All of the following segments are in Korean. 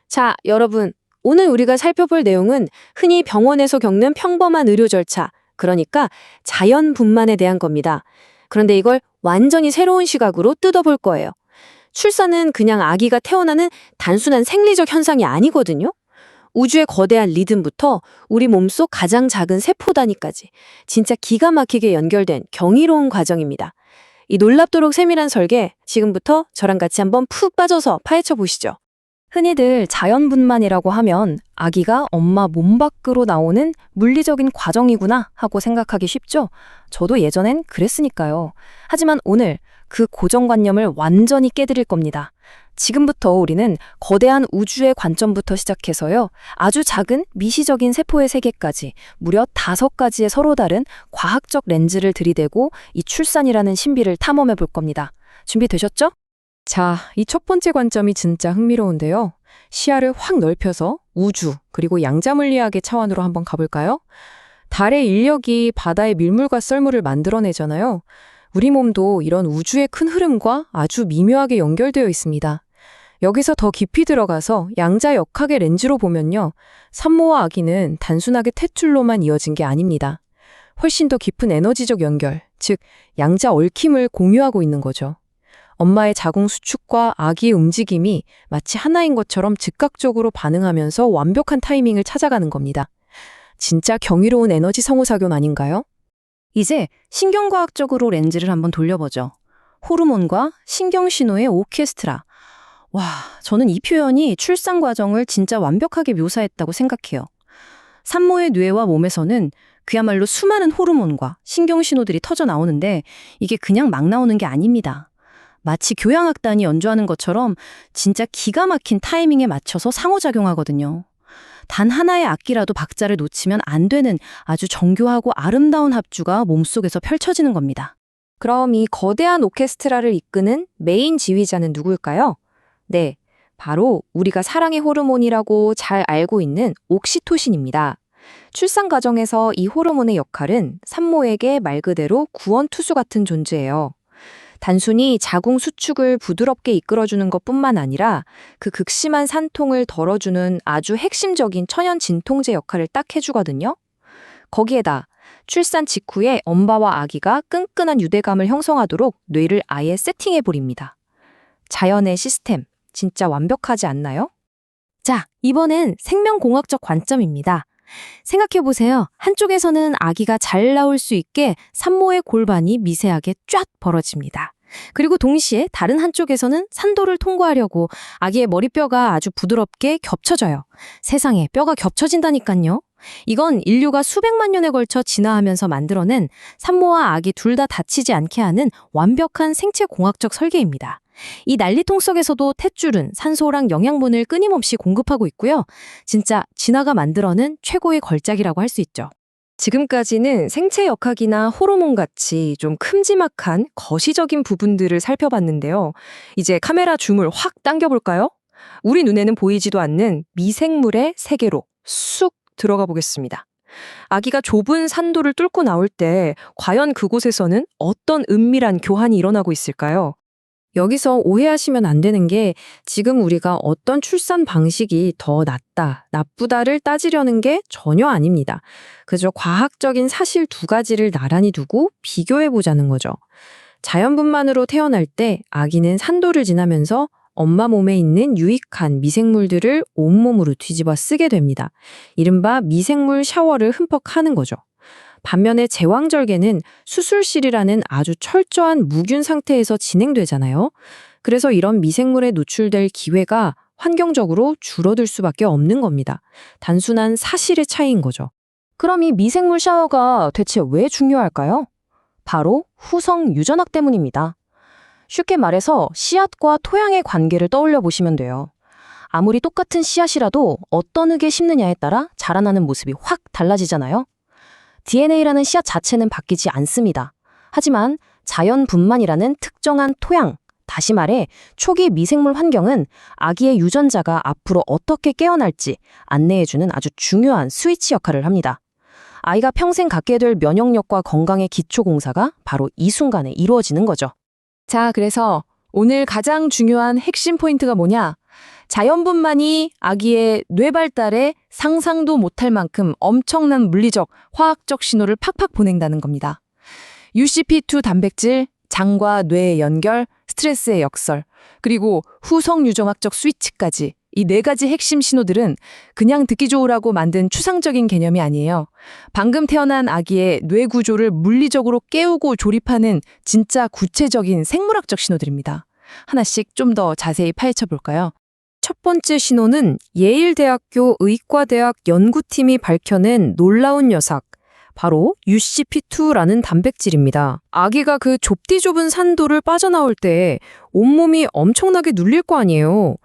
자, 여러분. 오늘 우리가 살펴볼 내용은 흔히 병원에서 겪는 평범한 의료 절차, 그러니까 자연분만에 대한 겁니다. 그런데 이걸 완전히 새로운 시각으로 뜯어볼 거예요. 출산은 그냥 아기가 태어나는 단순한 생리적 현상이 아니거든요. 우주의 거대한 리듬부터 우리 몸속 가장 작은 세포 단위까지 진짜 기가 막히게 연결된 경이로운 과정입니다. 이 놀랍도록 세밀한 설계, 지금부터 저랑 같이 한번 푹 빠져서 파헤쳐 보시죠. 흔히들 자연분만이라고 하면 아기가 엄마 몸 밖으로 나오는 물리적인 과정이구나 하고 생각하기 쉽죠? 저도 예전엔 그랬으니까요. 하지만 오늘 그 고정관념을 완전히 깨드릴 겁니다. 지금부터 우리는 거대한 우주의 관점부터 시작해서요. 아주 작은 미시적인 세포의 세계까지 무려 5가지의 서로 다른 과학적 렌즈를 들이대고 이 출산이라는 신비를 탐험해 볼 겁니다. 준비되셨죠? 자, 이 첫 번째 관점이 진짜 흥미로운데요. 시야를 확 넓혀서 우주, 그리고 양자물리학의 차원으로 한번 가볼까요? 달의 인력이 바다의 밀물과 썰물을 만들어내잖아요. 우리 몸도 이런 우주의 큰 흐름과 아주 미묘하게 연결되어 있습니다. 여기서 더 깊이 들어가서 양자역학의 렌즈로 보면요. 산모와 아기는 단순하게 탯줄로만 이어진 게 아닙니다. 훨씬 더 깊은 에너지적 연결, 즉 양자 얽힘을 공유하고 있는 거죠. 엄마의 자궁 수축과 아기의 움직임이 마치 하나인 것처럼 즉각적으로 반응하면서 완벽한 타이밍을 찾아가는 겁니다. 진짜 경이로운 에너지 상호작용 아닌가요? 이제 신경과학적으로 렌즈를 한번 돌려보죠. 호르몬과 신경신호의 오케스트라. 와, 저는 이 표현이 출산 과정을 진짜 완벽하게 묘사했다고 생각해요. 산모의 뇌와 몸에서는 그야말로 수많은 호르몬과 신경신호들이 터져 나오는데 이게 그냥 막 나오는 게 아닙니다. 마치 교향악단이 연주하는 것처럼 진짜 기가 막힌 타이밍에 맞춰서 상호작용하거든요. 단 하나의 악기라도 박자를 놓치면 안 되는 아주 정교하고 아름다운 합주가 몸속에서 펼쳐지는 겁니다. 그럼 이 거대한 오케스트라를 이끄는 메인 지휘자는 누구일까요? 네, 바로 우리가 사랑의 호르몬이라고 잘 알고 있는 옥시토신입니다. 출산 과정에서 이 호르몬의 역할은 산모에게 말 그대로 구원투수 같은 존재예요. 단순히 자궁 수축을 부드럽게 이끌어주는 것뿐만 아니라 그 극심한 산통을 덜어주는 아주 핵심적인 천연 진통제 역할을 딱 해주거든요. 거기에다 출산 직후에 엄마와 아기가 끈끈한 유대감을 형성하도록 뇌를 아예 세팅해버립니다. 자연의 시스템, 진짜 완벽하지 않나요? 자, 이번엔 생명공학적 관점입니다. 생각해보세요. 한쪽에서는 아기가 잘 나올 수 있게 산모의 골반이 미세하게 쫙 벌어집니다. 그리고 동시에 다른 한쪽에서는 산도를 통과하려고 아기의 머리뼈가 아주 부드럽게 겹쳐져요. 세상에, 뼈가 겹쳐진다니까요. 이건 인류가 수백만 년에 걸쳐 진화하면서 만들어낸 산모와 아기 둘 다 다치지 않게 하는 완벽한 생체공학적 설계입니다. 이 난리통 속에서도 탯줄은 산소랑 영양분을 끊임없이 공급하고 있고요. 진짜 진화가 만들어낸 최고의 걸작이라고 할 수 있죠. 지금까지는 생체역학이나 호르몬같이 좀 큼지막한 거시적인 부분들을 살펴봤는데요. 이제 카메라 줌을 확 당겨볼까요? 우리 눈에는 보이지도 않는 미생물의 세계로 쑥 들어가 보겠습니다. 아기가 좁은 산도를 뚫고 나올 때 과연 그곳에서는 어떤 은밀한 교환이 일어나고 있을까요? 여기서 오해하시면 안 되는 게 지금 우리가 어떤 출산 방식이 더 낫다, 나쁘다를 따지려는 게 전혀 아닙니다. 그저 과학적인 사실 2가지를 나란히 두고 비교해보자는 거죠. 자연분만으로 태어날 때 아기는 산도를 지나면서 엄마 몸에 있는 유익한 미생물들을 온몸으로 뒤집어 쓰게 됩니다. 이른바 미생물 샤워를 흠뻑 하는 거죠. 반면에 제왕절개는 수술실이라는 아주 철저한 무균 상태에서 진행되잖아요. 그래서 이런 미생물에 노출될 기회가 환경적으로 줄어들 수밖에 없는 겁니다. 단순한 사실의 차이인 거죠. 그럼 이 미생물 샤워가 대체 왜 중요할까요? 바로 후성 유전학 때문입니다. 쉽게 말해서 씨앗과 토양의 관계를 떠올려 보시면 돼요. 아무리 똑같은 씨앗이라도 어떤 흙에 심느냐에 따라 자라나는 모습이 확 달라지잖아요. DNA라는 씨앗 자체는 바뀌지 않습니다. 하지만 자연분만이라는 특정한 토양, 다시 말해 초기 미생물 환경은 아기의 유전자가 앞으로 어떻게 깨어날지 안내해주는 아주 중요한 스위치 역할을 합니다. 아이가 평생 갖게 될 면역력과 건강의 기초 공사가 바로 이 순간에 이루어지는 거죠. 자, 그래서 오늘 가장 중요한 핵심 포인트가 뭐냐? 자연분만이 아기의 뇌 발달에 상상도 못할 만큼 엄청난 물리적, 화학적 신호를 팍팍 보낸다는 겁니다. UCP2 단백질, 장과 뇌의 연결, 스트레스의 역설, 그리고 후성 유전학적 스위치까지 이 네 가지 핵심 신호들은 그냥 듣기 좋으라고 만든 추상적인 개념이 아니에요. 방금 태어난 아기의 뇌 구조를 물리적으로 깨우고 조립하는 진짜 구체적인 생물학적 신호들입니다. 하나씩 좀 더 자세히 파헤쳐 볼까요? 첫 번째 신호는 예일대학교 의과대학 연구팀이 밝혀낸 놀라운 녀석, 바로 UCP2라는 단백질입니다. 아기가 그 좁디 좁은 산도를 빠져나올 때 온몸이 엄청나게 눌릴 거 아니에요.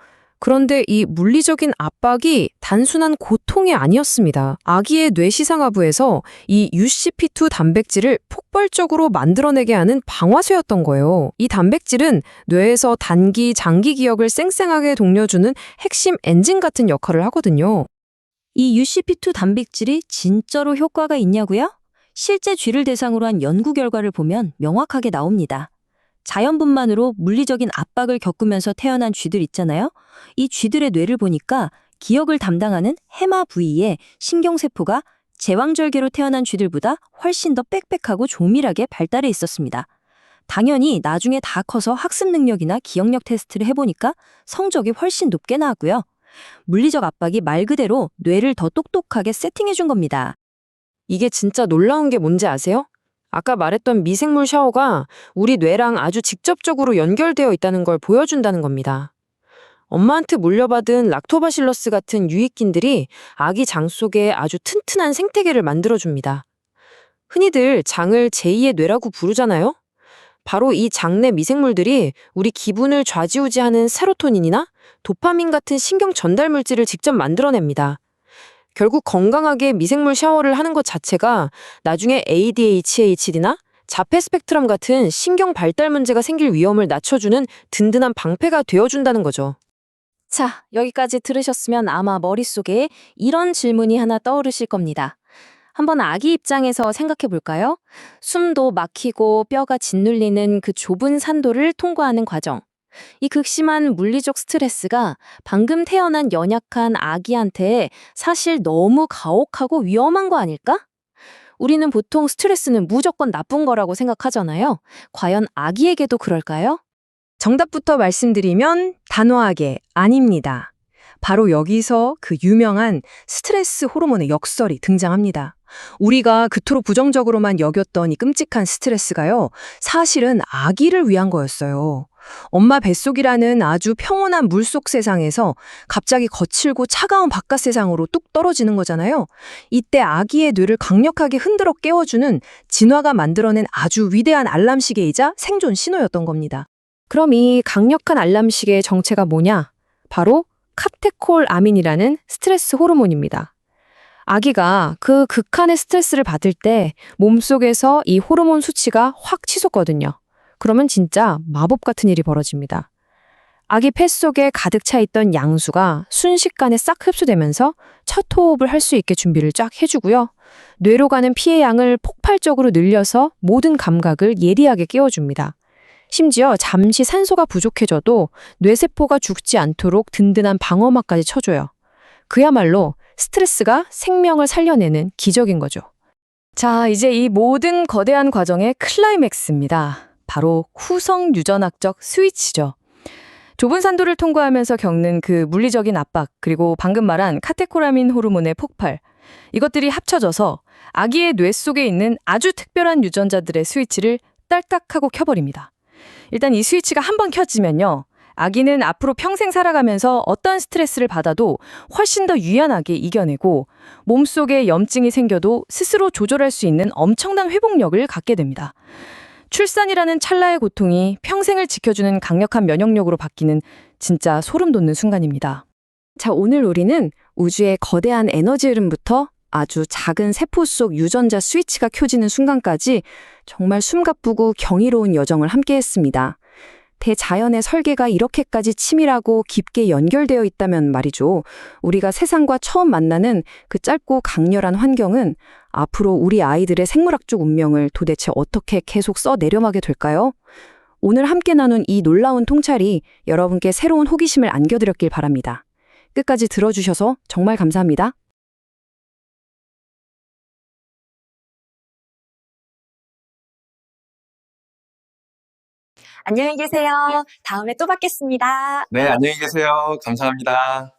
그런데 이 물리적인 압박이 단순한 고통이 아니었습니다. 아기의 뇌시상하부에서 이 UCP2 단백질을 폭발적으로 만들어내게 하는 방화쇠였던 거예요. 이 단백질은 뇌에서 단기, 장기 기억을 쌩쌩하게 동려주는 핵심 엔진 같은 역할을 하거든요. 이 UCP2 단백질이 진짜로 효과가 있냐고요? 실제 쥐를 대상으로 한 연구 결과를 보면 명확하게 나옵니다. 자연분만으로 물리적인 압박을 겪으면서 태어난 쥐들 있잖아요. 이 쥐들의 뇌를 보니까 기억을 담당하는 해마 부위에 신경세포가 제왕절개로 태어난 쥐들보다 훨씬 더 빽빽하고 조밀하게 발달해 있었습니다. 당연히 나중에 다 커서 학습 능력이나 기억력 테스트를 해보니까 성적이 훨씬 높게 나왔고요. 물리적 압박이 말 그대로 뇌를 더 똑똑하게 세팅해준 겁니다. 이게 진짜 놀라운 게 뭔지 아세요? 아까 말했던 미생물 샤워가 우리 뇌랑 아주 직접적으로 연결되어 있다는 걸 보여준다는 겁니다. 엄마한테 물려받은 락토바실러스 같은 유익균들이 아기 장 속에 아주 튼튼한 생태계를 만들어줍니다. 흔히들 장을 제2의 뇌라고 부르잖아요? 바로 이 장내 미생물들이 우리 기분을 좌지우지하는 세로토닌이나 도파민 같은 신경 전달 물질을 직접 만들어냅니다. 결국 건강하게 미생물 샤워를 하는 것 자체가 나중에 ADHD나 자폐 스펙트럼 같은 신경 발달 문제가 생길 위험을 낮춰주는 든든한 방패가 되어준다는 거죠. 자, 여기까지 들으셨으면 아마 머릿속에 이런 질문이 하나 떠오르실 겁니다. 한번 아기 입장에서 생각해 볼까요? 숨도 막히고 뼈가 짓눌리는 그 좁은 산도를 통과하는 과정. 이 극심한 물리적 스트레스가 방금 태어난 연약한 아기한테 사실 너무 가혹하고 위험한 거 아닐까? 우리는 보통 스트레스는 무조건 나쁜 거라고 생각하잖아요. 과연 아기에게도 그럴까요? 정답부터 말씀드리면 단호하게 아닙니다. 바로 여기서 그 유명한 스트레스 호르몬의 역설이 등장합니다. 우리가 그토록 부정적으로만 여겼던 이 끔찍한 스트레스가요, 사실은 아기를 위한 거였어요. 엄마 뱃속이라는 아주 평온한 물속 세상에서 갑자기 거칠고 차가운 바깥 세상으로 뚝 떨어지는 거잖아요. 이때 아기의 뇌를 강력하게 흔들어 깨워주는 진화가 만들어낸 아주 위대한 알람 시계이자 생존 신호였던 겁니다. 그럼 이 강력한 알람 시계의 정체가 뭐냐? 바로 카테콜아민이라는 스트레스 호르몬입니다. 아기가 그 극한의 스트레스를 받을 때 몸속에서 이 호르몬 수치가 확 치솟거든요. 그러면 진짜 마법 같은 일이 벌어집니다. 아기 폐 속에 가득 차 있던 양수가 순식간에 싹 흡수되면서 첫 호흡을 할 수 있게 준비를 쫙 해주고요. 뇌로 가는 피의 양을 폭발적으로 늘려서 모든 감각을 예리하게 깨워줍니다. 심지어 잠시 산소가 부족해져도 뇌세포가 죽지 않도록 든든한 방어막까지 쳐줘요. 그야말로 스트레스가 생명을 살려내는 기적인 거죠. 자, 이제 이 모든 거대한 과정의 클라이맥스입니다. 바로 후성 유전학적 스위치죠. 좁은 산도를 통과하면서 겪는 그 물리적인 압박, 그리고 방금 말한 카테콜아민 호르몬의 폭발, 이것들이 합쳐져서 아기의 뇌 속에 있는 아주 특별한 유전자들의 스위치를 딸깍하고 켜버립니다. 일단 이 스위치가 한번 켜지면요, 아기는 앞으로 평생 살아가면서 어떤 스트레스를 받아도 훨씬 더 유연하게 이겨내고 몸속에 염증이 생겨도 스스로 조절할 수 있는 엄청난 회복력을 갖게 됩니다. 출산이라는 찰나의 고통이 평생을 지켜주는 강력한 면역력으로 바뀌는 진짜 소름 돋는 순간입니다. 자, 오늘 우리는 우주의 거대한 에너지 흐름부터 아주 작은 세포 속 유전자 스위치가 켜지는 순간까지 정말 숨가쁘고 경이로운 여정을 함께했습니다. 대자연의 설계가 이렇게까지 치밀하고 깊게 연결되어 있다면 말이죠. 우리가 세상과 처음 만나는 그 짧고 강렬한 환경은 앞으로 우리 아이들의 생물학적 운명을 도대체 어떻게 계속 써 내려가게 될까요? 오늘 함께 나눈 이 놀라운 통찰이 여러분께 새로운 호기심을 안겨드렸길 바랍니다. 끝까지 들어주셔서 정말 감사합니다. 안녕히 계세요. 다음에 또 뵙겠습니다. 네, 안녕히 계세요. 감사합니다.